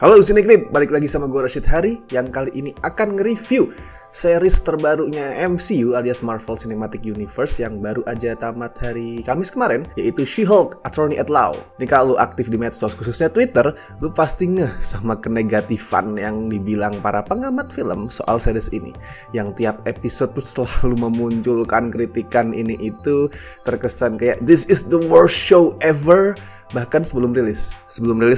Halo Sineklip, balik lagi sama gue Rashid Hari yang kali ini akan nge-review series terbarunya MCU alias Marvel Cinematic Universe yang baru aja tamat hari Kamis kemarin, yaitu She-Hulk Attorney at Law. Nih kalau lu aktif di medsos, khususnya Twitter, lu pasti ngeh sama kenegatifan yang dibilang para pengamat film soal series ini, yang tiap episode tuh selalu memunculkan kritikan ini itu, terkesan kayak this is the worst show ever. Bahkan sebelum rilis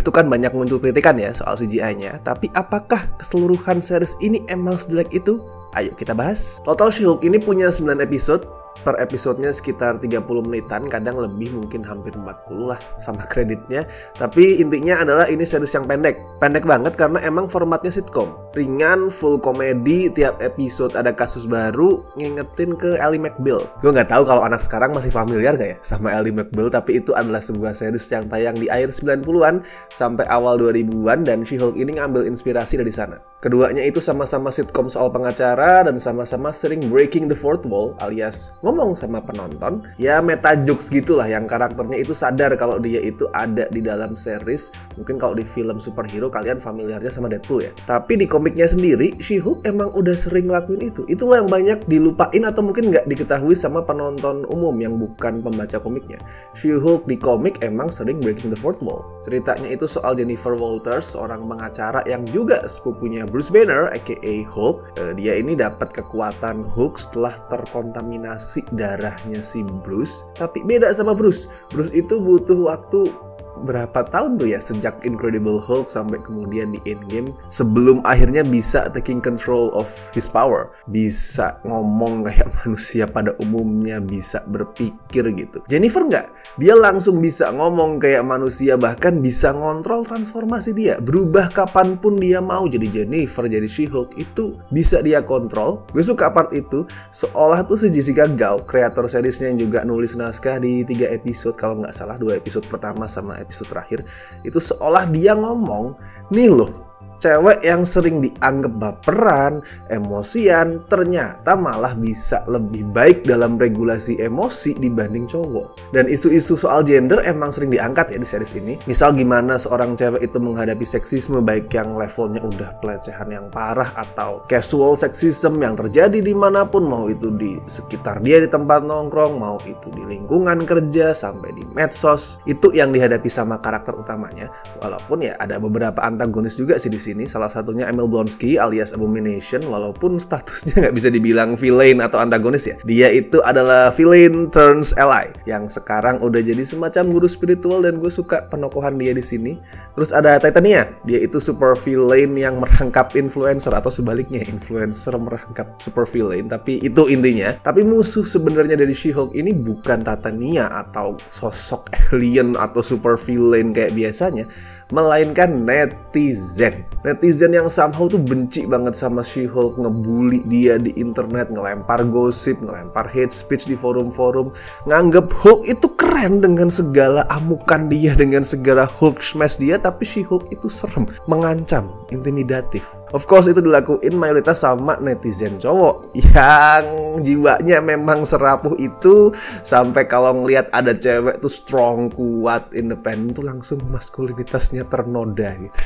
tuh kan banyak muncul kritikan ya soal CGI-nya. Tapi apakah keseluruhan series ini emang sejelek itu? Ayo kita bahas. Total She-Hulk ini punya 9 episode. Per episodenya sekitar 30 menitan, kadang lebih, mungkin hampir 40 lah sama kreditnya. Tapi intinya adalah ini series yang pendek banget karena emang formatnya sitcom. Ringan, full komedi, tiap episode ada kasus baru, ngingetin ke Ally McBeal. Gue gak tahu kalau anak sekarang masih familiar gak ya sama Ally McBeal, tapi itu adalah sebuah series yang tayang di akhir 90-an sampai awal 2000-an, dan She-Hulk ini ngambil inspirasi dari sana. Keduanya itu sama-sama sitcom soal pengacara dan sama-sama sering breaking the fourth wall alias ngomong sama penonton. Ya meta jokes gitulah, yang karakternya itu sadar kalau dia itu ada di dalam series. Mungkin kalau di film superhero kalian familiarnya sama Deadpool ya. Tapi di komiknya sendiri, She-Hulk emang udah sering ngelakuin itu. Itulah yang banyak dilupain atau mungkin nggak diketahui sama penonton umum yang bukan pembaca komiknya. She-Hulk di komik emang sering breaking the fourth wall. Ceritanya itu soal Jennifer Walters, seorang pengacara yang juga sepupunya Bruce Banner aka Hulk. Dia ini dapat kekuatan Hulk setelah terkontaminasi darahnya si Bruce. Tapi beda sama Bruce itu butuh waktu berapa tahun tuh ya, sejak Incredible Hulk sampai kemudian di Endgame, sebelum akhirnya bisa taking control of his power, bisa ngomong kayak manusia pada umumnya, bisa berpikir gitu. Jennifer nggak, dia langsung bisa ngomong kayak manusia, bahkan bisa ngontrol transformasi dia, berubah kapanpun dia mau. Jadi Jennifer, jadi She-Hulk itu bisa dia kontrol. Gue suka part itu, seolah tuh si Jessica Gao, kreator seriesnya yang juga nulis naskah di 3 episode kalau nggak salah, 2 episode pertama sama episode terakhir, itu seolah dia ngomong, nih loh, cewek yang sering dianggap baperan, emosian, ternyata malah bisa lebih baik dalam regulasi emosi dibanding cowok. Dan isu-isu soal gender emang sering diangkat ya di series ini. Misal gimana seorang cewek itu menghadapi seksisme, baik yang levelnya udah pelecehan yang parah atau casual sexism yang terjadi dimanapun, mau itu di sekitar dia di tempat nongkrong, mau itu di lingkungan kerja, sampai di medsos. Itu yang dihadapi sama karakter utamanya. Walaupun ya ada beberapa antagonis juga sih di sini. Salah satunya Emil Blonsky alias Abomination, walaupun statusnya nggak bisa dibilang villain atau antagonis ya. Dia itu adalah villain turns ally yang sekarang udah jadi semacam guru spiritual, dan gue suka penokohan dia di sini. Terus ada Titania, dia itu super villain yang merangkap influencer, atau sebaliknya influencer merangkap super villain, tapi itu intinya. Tapi musuh sebenarnya dari She-Hulk ini bukan Titania atau sosok alien atau super villain kayak biasanya, melainkan netizen yang somehow tuh benci banget sama She-Hulk, ngebully dia di internet, ngelempar gosip, ngelempar hate speech di forum-forum, nganggep Hulk itu keren dengan segala amukan dia, dengan segala Hulk smash dia, tapi She-Hulk itu serem, mengancam, intimidatif. Of course itu dilakuin mayoritas sama netizen cowok yang jiwanya memang serapuh itu, sampai kalau ngelihat ada cewek tuh strong, kuat, independen tuh langsung maskulinitasnya ternoda gitu.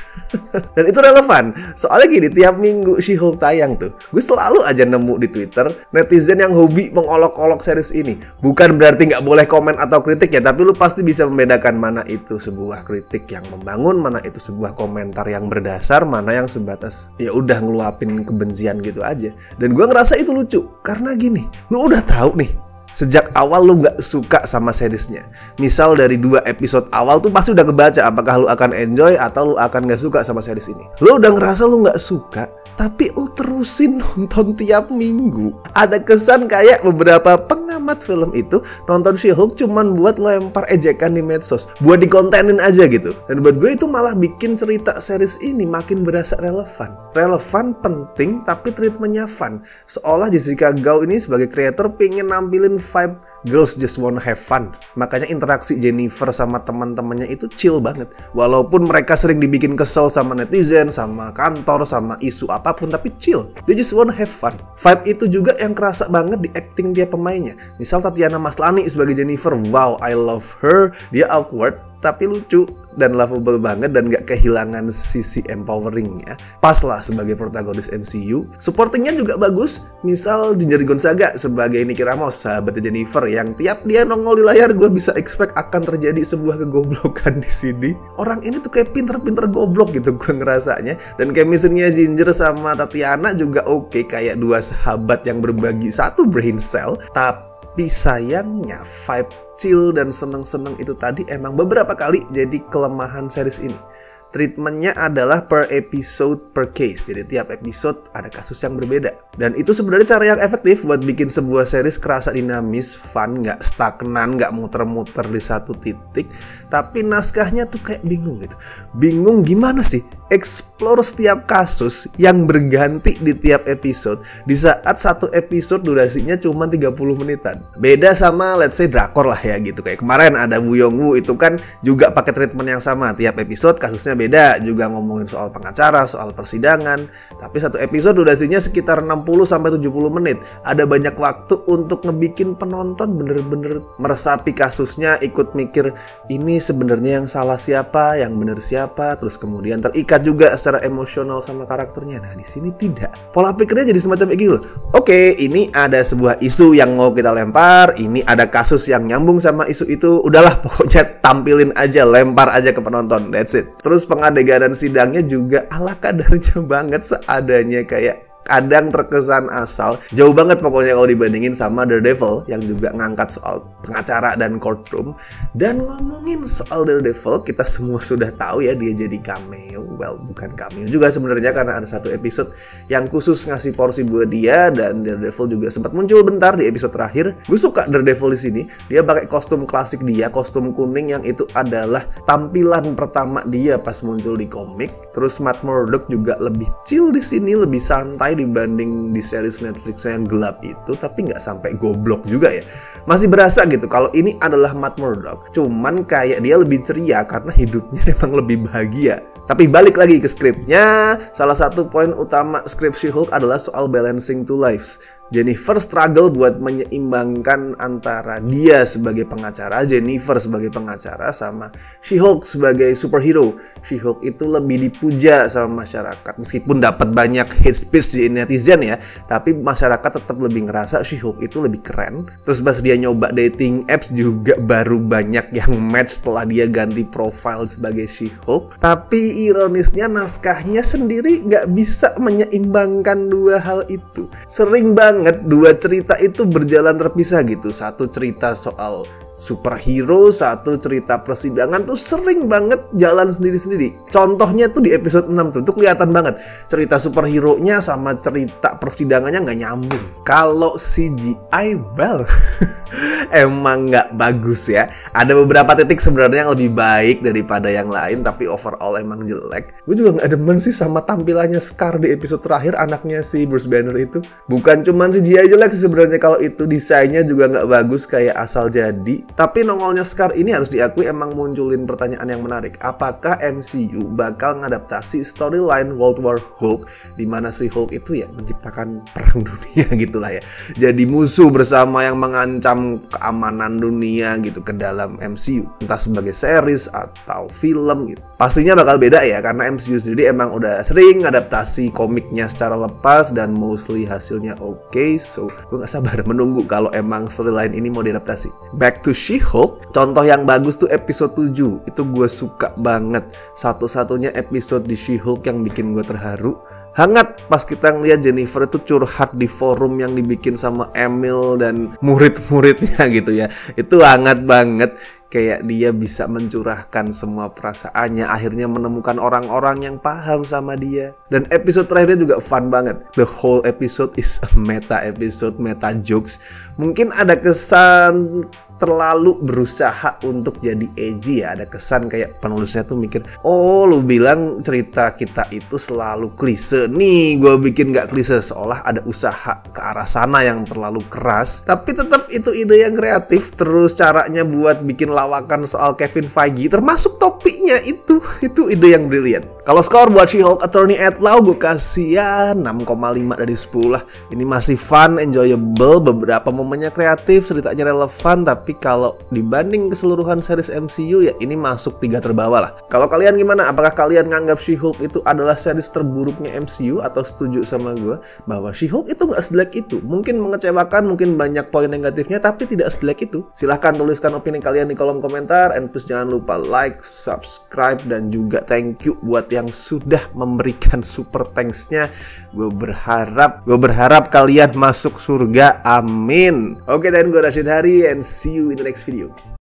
Dan itu relevan, soalnya gini, tiap minggu She-Hulk tayang tuh, gue selalu aja nemu di Twitter netizen yang hobi mengolok-olok series ini. Bukan berarti nggak boleh komen atau kritik ya, tapi lu pasti bisa membedakan mana itu sebuah kritik yang membangun, mana itu sebuah komentar yang berdasar, mana yang sebatas ya udah ngeluapin kebencian gitu aja. Dan gue ngerasa itu lucu, karena gini, lu udah tahu nih sejak awal lu gak suka sama seriesnya. Misal dari 2 episode awal tuh pasti udah kebaca apakah lu akan enjoy atau lu akan gak suka sama series ini. Lu udah ngerasa lu gak suka, tapi lu terusin nonton tiap minggu. Ada kesan kayak beberapa pengamat film itu nonton She-Hulk cuman buat ngelempar ejekan di medsos, buat dikontenin aja gitu. Dan buat gue itu malah bikin cerita series ini makin berasa relevan, penting, tapi treatmentnya fun. Seolah Jessica Gao ini sebagai kreator pengen nampilin vibe girls just wanna have fun. Makanya interaksi Jennifer sama teman-temannya itu chill banget. Walaupun mereka sering dibikin kesel sama netizen, sama kantor, sama isu apapun, tapi chill. They just wanna have fun. Vibe itu juga yang kerasa banget di acting dia pemainnya. Misal Tatiana Maslany sebagai Jennifer, wow, I love her. Dia awkward tapi lucu. dan lovable banget dan gak kehilangan sisi empoweringnya. Pas lah sebagai protagonis MCU. Supportingnya juga bagus. Misal Ginger Gonzaga sebagai Nicky Ramos, sahabatnya Jennifer, yang tiap dia nongol di layar gue bisa expect akan terjadi sebuah kegoblokan di sini. Orang ini tuh kayak pinter-pinter goblok gitu gue ngerasanya. Dan chemistry-nya Ginger sama Tatiana juga oke, kayak dua sahabat yang berbagi satu brain cell. Tapi sayangnya vibe chill dan seneng-seneng itu tadi emang beberapa kali jadi kelemahan series ini. Treatmentnya adalah per episode per case. Jadi tiap episode ada kasus yang berbeda. Dan itu sebenarnya cara yang efektif buat bikin sebuah series kerasa dinamis, fun, gak stagnan, gak muter-muter di satu titik. Tapi naskahnya tuh kayak bingung gitu. Bingung gimana sih explore setiap kasus yang berganti di tiap episode di saat satu episode durasinya cuma 30 menitan. Beda sama let's say drakor lah ya gitu. Kayak kemarin ada Woo Young Woo, itu kan juga pakai treatment yang sama. Tiap episode kasusnya beda, juga ngomongin soal pengacara, soal persidangan. Tapi satu episode durasinya sekitar 60-70 menit. Ada banyak waktu untuk ngebikin penonton bener-bener meresapi kasusnya, ikut mikir ini sebenarnya yang salah siapa, yang bener siapa, terus kemudian terikat juga secara emosional sama karakternya. Nah, di sini tidak. Pola pikirnya jadi semacam kayak gitu loh. Oke, ini ada sebuah isu yang mau kita lempar, ini ada kasus yang nyambung sama isu itu. Udahlah, pokoknya tampilin aja, lempar aja ke penonton. That's it. Terus pengadeganan sidangnya juga ala kadarnya banget, seadanya, kayak kadang terkesan asal. Jauh banget pokoknya kalau dibandingin sama Daredevil yang juga ngangkat soal pengacara dan courtroom. Dan ngomongin soal Daredevil, kita semua sudah tahu ya dia jadi cameo. Well, bukan cameo juga sebenarnya, karena ada satu episode yang khusus ngasih porsi buat dia. Dan Daredevil juga sempat muncul bentar di episode terakhir. Gue suka Daredevil di sini. Dia pakai kostum klasik dia, kostum kuning, yang itu adalah tampilan pertama dia pas muncul di komik. Terus Matt Murdock juga lebih chill di sini, lebih santai dibanding di series Netflix yang gelap itu. Tapi nggak sampai goblok juga ya. Masih berasa gitu kalau ini adalah Matt Murdock. Cuman kayak dia lebih ceria karena hidupnya emang lebih bahagia. Tapi balik lagi ke skripnya, salah satu poin utama skrip She-Hulk adalah soal balancing two lives. Jennifer struggle buat menyeimbangkan antara dia sebagai pengacara, Jennifer sebagai pengacara, sama She-Hulk sebagai superhero. She-Hulk itu lebih dipuja sama masyarakat, meskipun dapat banyak hate speech di netizen ya, tapi masyarakat tetap lebih ngerasa She-Hulk itu lebih keren. Terus pas dia nyoba dating apps juga baru banyak yang match setelah dia ganti profile sebagai She-Hulk. Tapi ironisnya naskahnya sendiri nggak bisa menyeimbangkan dua hal itu. Sering banget dua cerita itu berjalan terpisah gitu. Satu cerita soal superhero, satu cerita persidangan tuh sering banget jalan sendiri-sendiri. Contohnya tuh di episode 6 tuh kelihatan banget cerita superhero-nya sama cerita persidangannya nggak nyambung. Kalau CGI, well emang nggak bagus ya. Ada beberapa titik sebenarnya yang lebih baik daripada yang lain, tapi overall emang jelek. Gue juga nggak demen sih sama tampilannya Scar di episode terakhir, anaknya si Bruce Banner itu. Bukan cuman CGI jelek sih sebenarnya, kalau itu desainnya juga nggak bagus, kayak asal jadi. Tapi nongolnya Scar ini harus diakui emang munculin pertanyaan yang menarik. Apakah MCU bakal ngadaptasi storyline World War Hulk, di mana si Hulk itu ya menciptakan perang dunia gitulah ya, jadi musuh bersama yang mengancam keamanan dunia gitu ke dalam MCU, entah sebagai series atau film gitu. Pastinya bakal beda ya, karena MCU sendiri emang udah sering adaptasi komiknya secara lepas dan mostly hasilnya oke. So gue gak sabar menunggu kalau emang storyline ini mau diadaptasi. Back to She-Hulk, contoh yang bagus tuh episode 7. Itu gue suka banget. Satu-satunya episode di She-Hulk yang bikin gue terharu. Hangat pas kita ngeliat Jennifer itu curhat di forum yang dibikin sama Emil dan murid-muridnya gitu ya. Itu hangat banget. Kayak dia bisa mencurahkan semua perasaannya, akhirnya menemukan orang-orang yang paham sama dia. Dan episode terakhirnya juga fun banget. The whole episode is a meta episode, meta jokes. Mungkin ada kesan terlalu berusaha untuk jadi edgy ya. Ada kesan kayak penulisnya tuh mikir, oh lu bilang cerita kita itu selalu klise, nih gue bikin gak klise, seolah ada usaha ke arah sana yang terlalu keras. Tapi tetap itu ide yang kreatif. Terus caranya buat bikin lawakan soal Kevin Feige, termasuk topiknya itu ide yang brilian. Kalau skor buat She-Hulk Attorney at Law, gue kasih ya 6,5 dari 10 lah. Ini masih fun, enjoyable, beberapa momennya kreatif, ceritanya relevan. Tapi kalau dibanding keseluruhan series MCU ya ini masuk 3 terbawah lah. Kalau kalian gimana? Apakah kalian nganggap She-Hulk itu adalah series terburuknya MCU atau setuju sama gue bahwa She-Hulk itu nggak sejelek itu? Mungkin mengecewakan, mungkin banyak poin negatifnya, tapi tidak sejelek itu. Silahkan tuliskan opini kalian di kolom komentar, and please jangan lupa like, subscribe, dan juga thank you buat yang sudah memberikan super thanks-nya. Gue berharap kalian masuk surga, amin. Oke, dan gue Rashid Hari, and see you in the next video.